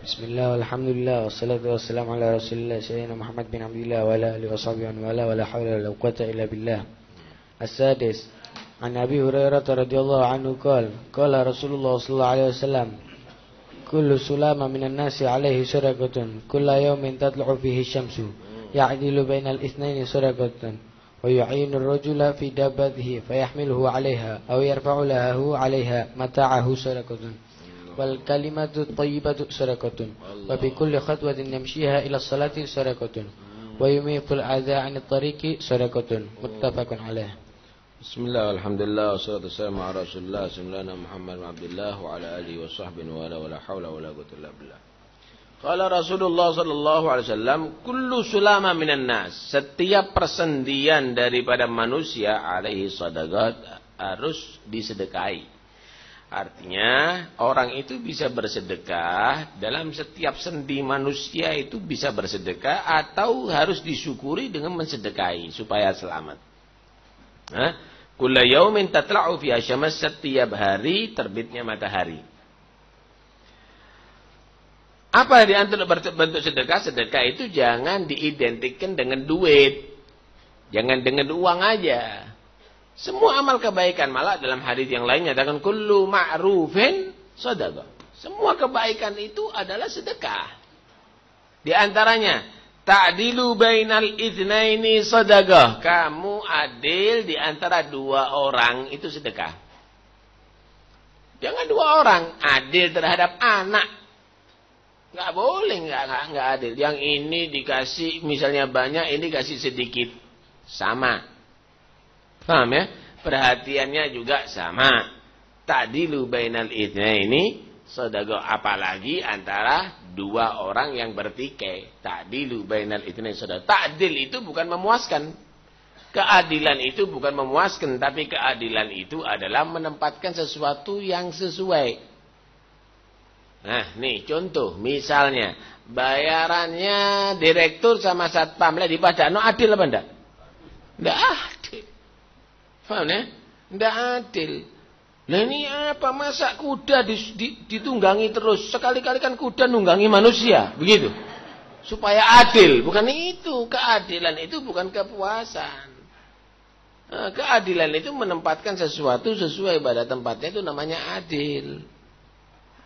Bismillah, alhamdulillah, wassalatu wassalamu ala rasulillah Sayyidina Muhammad bin Abdillah wa ala alihi wa sahbihi wa la hawla wa la quwwata illa billah. As-sadis, an Abi Hurairah radhiyallahu anhu qala Rasulullah sallallahu alaihi wasallam, kullu sulama minan nasi alaihi sadaqatun, kullu yawmin tatlu'u fihi syamsu, ya'dilu bainal itsnaini sadaqatan, wa yu'inu ar-rajula fi dabbatihi fayahmiluhu 'alayha aw yarfa'u lahu 'alayha mata'ahu sadaqatun. Wal kalimatu thayyibatu sadaqatun wa bi kulli khatwatin yamshiha ila as-salati sadaqatun wa yumitul adza 'anil tariqi sadaqatun. Muttafaqun alaih. Bismillah, alhamdulillah, wassalatu wassalamu ala rasulillah sallallahu Muhammad wa Abdullah wa ala alihi wa sahbihi wa la hawla wa la quwwata illa billah. Qala Rasulullah sallallahu alaihi wasallam, kullu sulama minan nas, setiap persendian daripada manusia alaihi sadaqat, harus disedekahi. Artinya orang itu bisa bersedekah, dalam setiap sendi manusia itu bisa bersedekah atau harus disyukuri dengan mensedekahi supaya selamat. Kulla yaumin tatla'u fi asyamas, setiap hari terbitnya matahari. Apa di antara bentuk sedekah? Sedekah itu jangan diidentikan dengan duit. Jangan dengan uang aja. Semua amal kebaikan, malah dalam hadis yang lainnya katakan kullu ma'rufin shadaqah. Semua kebaikan itu adalah sedekah. Di antaranya ta'dilu bainal itsnaini shadaqah. Kamu adil di antara dua orang itu sedekah. Jangan dua orang adil terhadap anak. Enggak boleh enggak adil. Yang ini dikasih misalnya banyak, ini dikasih sedikit. Sama. Paham ya? Perhatiannya juga sama. Ta'dilu bainal itsnaini shadaqah, apalagi antara dua orang yang bertikai. Ta'dilu bainal itsnaini shadaqah. Ta'dil itu bukan memuaskan. Keadilan itu bukan memuaskan, tapi keadilan itu adalah menempatkan sesuatu yang sesuai. Nah, nih contoh, misalnya bayarannya direktur sama satpam lah di Padano adil apa enggak? Enggak adil. Paham ya? Tidak adil. Nah ini apa? Masa kuda ditunggangi terus? Sekali-kali kan kuda nunggangi manusia. Begitu. Supaya adil. Bukan itu. Keadilan itu bukan kepuasan. Nah, keadilan itu menempatkan sesuatu sesuai pada tempatnya, itu namanya adil.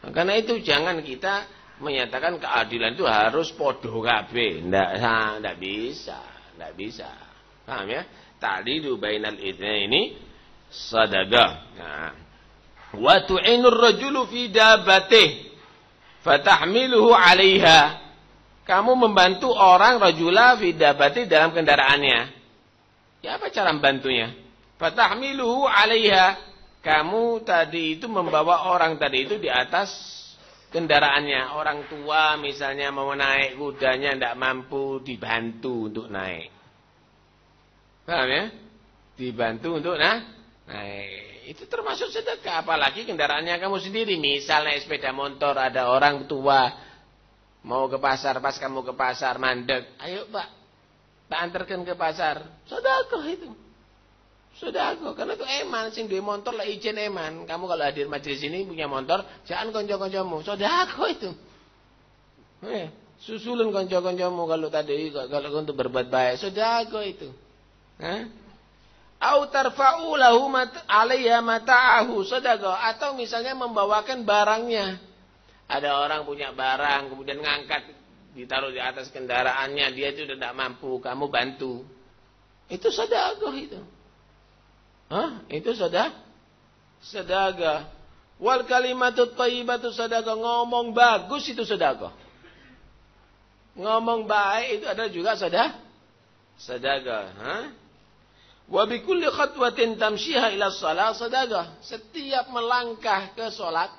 Nah, karena itu jangan kita menyatakan keadilan itu harus podo kabeh. Tidak bisa. Tidak bisa. Paham ya? Ta'dilu bainal itsnaini shadaqah. Nah, wa tu'inur rajulu fi dabbatih fatahmiluhu 'alaiha. Kamu membantu orang rajula fi dabbatih dalam kendaraannya. Ya apa cara membantunya? Fatahmiluhu 'alaiha. Kamu tadi itu membawa orang tadi itu di atas kendaraannya. Orang tua misalnya mau naik kudanya tidak mampu, dibantu untuk naik. Paham ya? Dibantu untuk naik. Itu termasuk sedekah. Apalagi kendaraannya kamu sendiri. Misalnya sepeda motor, ada orang tua mau ke pasar, pas kamu ke pasar mandek, ayo Pak, tak antarkan ke pasar. Sedekah itu. Sedekah. Karena itu eman, sing duwe motor lah izin eman. Kamu kalau hadir majelis ini punya motor, jangan konco-koncomu. Sedekah itu. Susulun konco-koncomu kalau untuk berbuat baik. Sedekah itu. Au tarfa'u lahu alayya mata'ahu shadaqah, atau misalnya membawakan barangnya. Ada orang punya barang kemudian ngangkat ditaruh di atas kendaraannya, dia itu tidak mampu, kamu bantu. Itu sedekah itu. Itu sedekah. Wal kalimatut thayyibatu shadaqah, ngomong bagus itu sedekah. Ngomong baik itu adalah juga sedekah. Wa bi kulli khatwatin tamshiha ila shalah sedekah. Setiap melangkah ke salat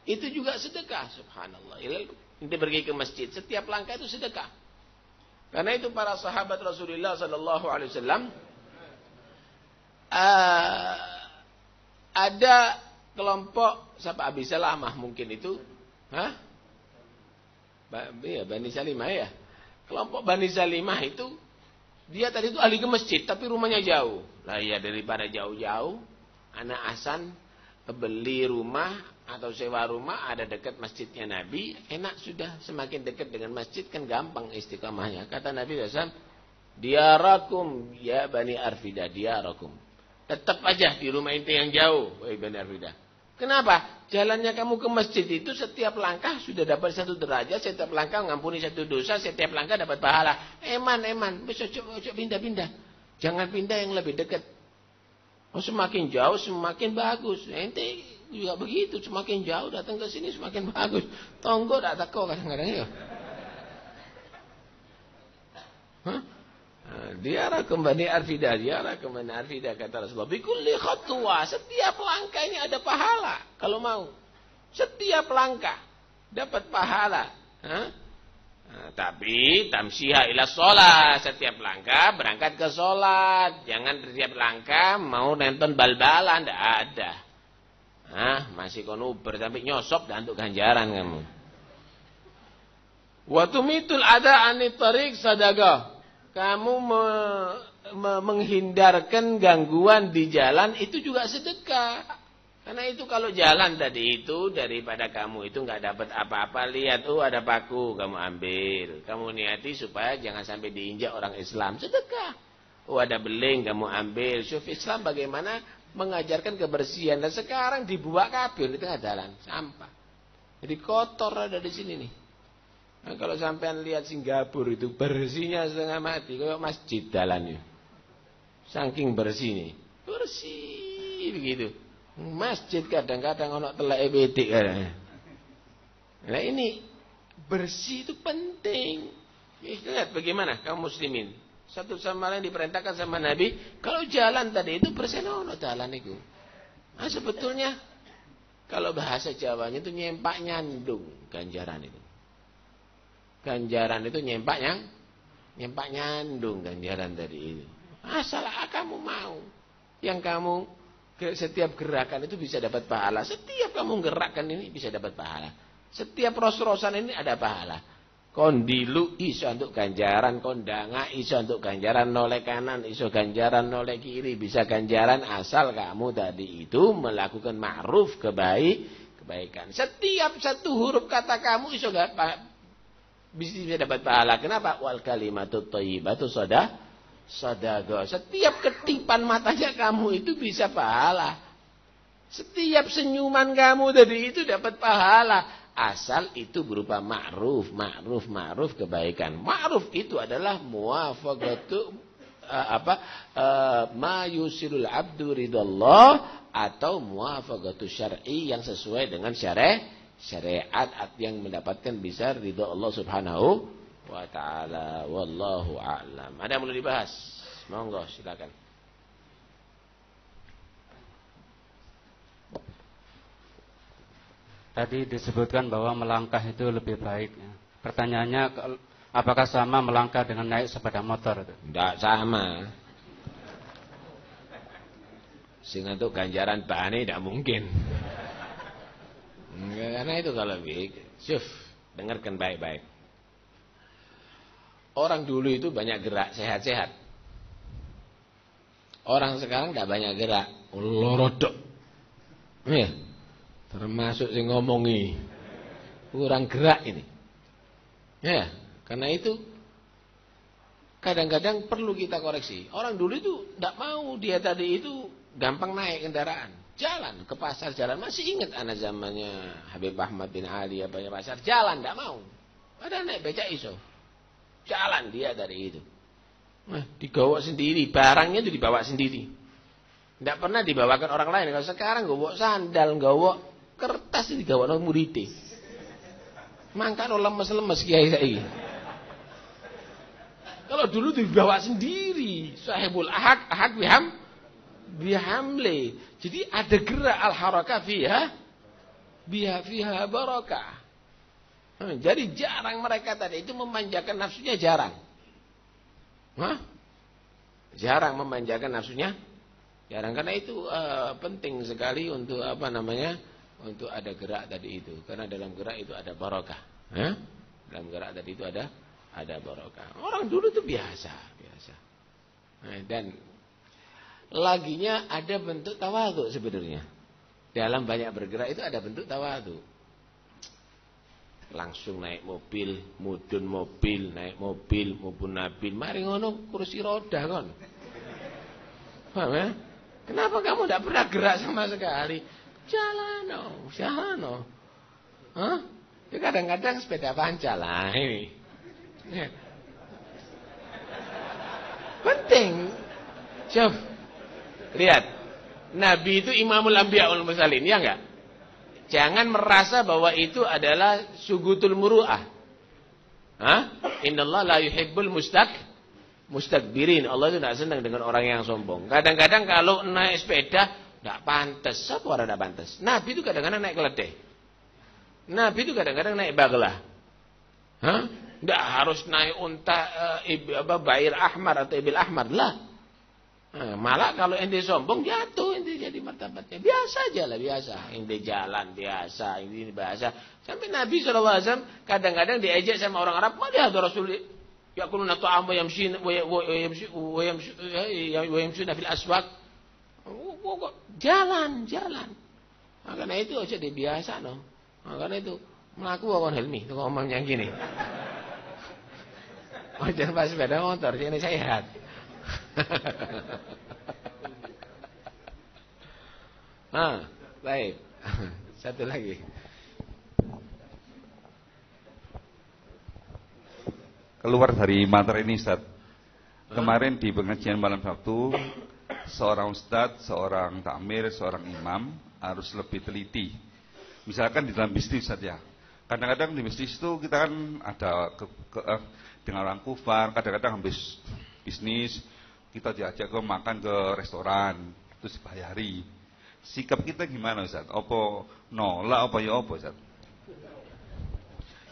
itu juga sedekah. Subhanallah. Ini pergi ke masjid, setiap langkah itu sedekah. Karena itu para sahabat Rasulullah sallallahu alaihi wasallam ada kelompok siapa Abi Salamah mungkin itu, Bani Salimah ya. Kelompok Bani Salimah itu dia tadi itu ahli ke masjid tapi rumahnya jauh. Lah ya daripada jauh-jauh, anak Hasan beli rumah atau sewa rumah ada dekat masjidnya Nabi, enak sudah. Semakin dekat dengan masjid kan gampang istiqamahnya. Kata Nabi SAW, diarakum ya Bani Arfidah, diarakum. Tetap aja di rumah inti yang jauh, wahai Bani Arfidah. Kenapa? Jalannya kamu ke masjid itu setiap langkah sudah dapat 1 derajat, setiap langkah mengampuni 1 dosa, setiap langkah dapat pahala. Eman. Besok pindah-pindah. Jangan pindah yang lebih dekat. Oh, semakin jauh semakin bagus. Ente juga begitu, semakin jauh datang ke sini semakin bagus. Tonggo tak teko kadang-kadang ya. Hah? Diarakum Bani Arfidah, kata Rasulullah. Bikulli khatwa, setiap langkah ini ada pahala. Kalau mau, setiap langkah dapat pahala. Tapi tamsyiha ila sholat, setiap langkah berangkat ke sholat. Jangan setiap langkah mau nonton bal-balan, tidak ada. Masih konuber sampai nyosop dan untuk ganjaran kamu. Wa tumitul ada anit tariq sadaqah. Kamu menghindarkan gangguan di jalan itu juga sedekah. Karena itu kalau jalan tadi itu daripada kamu itu nggak dapat apa-apa, lihat ada paku kamu ambil. Kamu niati supaya jangan sampai diinjak orang Islam, sedekah. Ada beling kamu ambil. Syuf Islam bagaimana mengajarkan kebersihan, dan sekarang dibuat kabel di tengah jalan, sampah. Jadi kotor ada di sini nih. Nah, kalau sampean lihat Singapura itu bersihnya setengah mati, kayak masjid jalannya. Saking bersih nih. Bersih begitu. Masjid kadang-kadang ono telek bedik kadang. Nah, ini bersih itu penting. Lihat bagaimana kaum muslimin. Satu sama lain diperintahkan sama Nabi, kalau jalan tadi itu bersenono jalan itu. Nah, sebetulnya kalau bahasa Jawanya itu nyempak nyandung ganjaran itu. Ganjaran itu nyempak nyandung ganjaran tadi itu. Asal kamu mau. Yang kamu setiap gerakan itu bisa dapat pahala. Setiap kamu gerakkan ini bisa dapat pahala. Setiap ros-rosan ini ada pahala. Kondilu iso untuk ganjaran, kondanga iso untuk ganjaran, noleh kanan iso ganjaran, noleh kiri bisa ganjaran asal kamu tadi itu melakukan ma'ruf kebaikan. Setiap satu huruf kata kamu iso bisa dapat pahala. Kenapa? Wal kalimatut thayyibatu sadaqah. Setiap ketipan matanya kamu itu bisa pahala. Setiap senyuman kamu tadi itu dapat pahala. Asal itu berupa ma'ruf kebaikan. Ma'ruf itu adalah muwafaqatu ma yusilul abdu ridallah, atau muwafaqatu syar'i yang sesuai dengan syariat yang mendapatkan bisa ridha Allah Subhanahu wa taala. Wallahu a'lam. Ada yang perlu dibahas? Monggo silakan. Tadi disebutkan bahwa melangkah itu lebih baik. Pertanyaannya, apakah sama melangkah dengan naik sepeda motor? Tidak sama. Sehingga untuk ganjaran bani tidak mungkin. Karena itu kalau syuf, dengarkan baik-baik. Orang dulu itu banyak gerak, sehat-sehat. Orang sekarang tidak banyak gerak, lorodok. Ya. Termasuk yang ngomongi kurang gerak ini. Ya, karena itu kadang-kadang perlu kita koreksi. Orang dulu itu tidak mau, dia tadi itu gampang naik kendaraan. Jalan ke pasar, jalan. Masih ingat anak zamannya Habib Ahmad bin Ali apa ya, pasar, jalan tidak mau. Padahal naik becak iso. Jalan dia dari itu. Nah, dibawa sendiri, barangnya itu dibawa sendiri. Tidak pernah dibawakan orang lain. Kalau sekarang bawa sandal, bawa kertas ini digawa nang murite. Mangkano lemes-lemes kiai saiki. Kalau dulu dibawa sendiri, sahibul ahad bihamle. Jadi ada gerak al-harakah fiha barakah. Jadi jarang mereka tadi itu memanjakan nafsunya, jarang. Jarang memanjakan nafsunya. Jarang, karena itu penting sekali untuk untuk ada gerak tadi itu, karena dalam gerak itu ada barokah. Dalam gerak tadi itu ada barokah. Orang dulu itu biasa. Dan laginya ada bentuk tawadhu sebenarnya. dalam banyak bergerak itu ada bentuk tawadhu. Langsung naik mobil, mudun mobil, naik mobil, mubun nabil. Mari ngono kursi roda kon. Paham ya? Kenapa kamu tidak pernah gerak sama sekali? Jalan. Hah? Ya kadang-kadang sepeda pancal lah ini. Ya. Penting. Coba lihat. Nabi itu imamul anbiya wal mursalin, ya enggak? Jangan merasa bahwa itu adalah sugutul muru'ah. Innallaha la yuhibbul mustakbirin. Allah itu tidak senang dengan orang yang sombong. Kadang-kadang kalau naik sepeda tidak pantas. Siapa orang tidak pantas? Nabi itu kadang-kadang naik keledai. Nabi itu kadang-kadang naik baglah. Tidak harus naik unta bair ahmar atau ibil ahmar lah. Malah kalau ente sombong jatuh ente jadi martabatnya. Biasa aja lah, biasa. Ente jalan biasa, ini bahasa. Sampai Nabi SAW kadang-kadang diejek sama orang Arab. Lihat Rasul yakuluna ta'am wa yamshuna fil aswaq. Jalan. Makanya itu aja dia biasa no. Makanya itu melaku wakon Helmi itu ngomong yang gini. Jangan pas sepeda motor, ini sehat. Baik. Satu lagi. Keluar dari materi ini, Ustaz. Kemarin di pengajian malam Sabtu, seorang ustadz, seorang takmir, seorang imam harus lebih teliti. Misalkan di dalam bisnis saja. Kadang-kadang di bisnis itu kita kan ada dengan orang kufar, kadang-kadang habis bisnis kita diajak ke makan ke restoran, terus bayari. Sikap kita gimana, Ustaz? Apa nolak apa ya apa, Ustaz?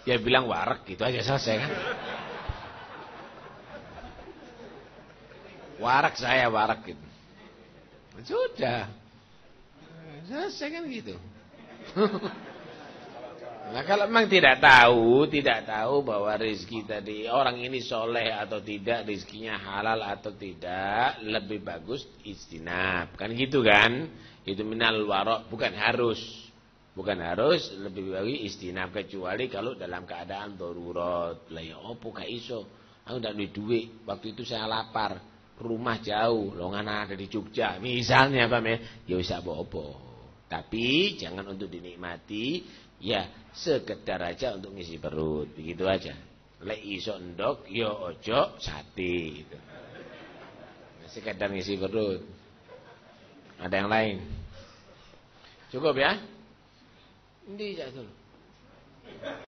Ya bilang warak gitu aja selesai kan. Warak gitu. Sudah. Selesai kan gitu. Nah kalau memang tidak tahu bahwa rezeki tadi orang ini soleh atau tidak, rezekinya halal atau tidak, lebih bagus istinab, kan gitu kan? Itu minal warok, bukan harus lebih bagus istinab, kecuali kalau dalam keadaan darurat. Lah ya opo gak iso, aku ndak duwe duit, waktu itu saya lapar, rumah jauh, longan ada di Jogja, misalnya Pak ya wis apa-apa. Tapi jangan untuk dinikmati, ya sekedar aja untuk ngisi perut, begitu aja. Lek iso ndok, ya ojo sate gitu. Sekedar ngisi perut. Ada yang lain? Cukup ya? Ini jatuh.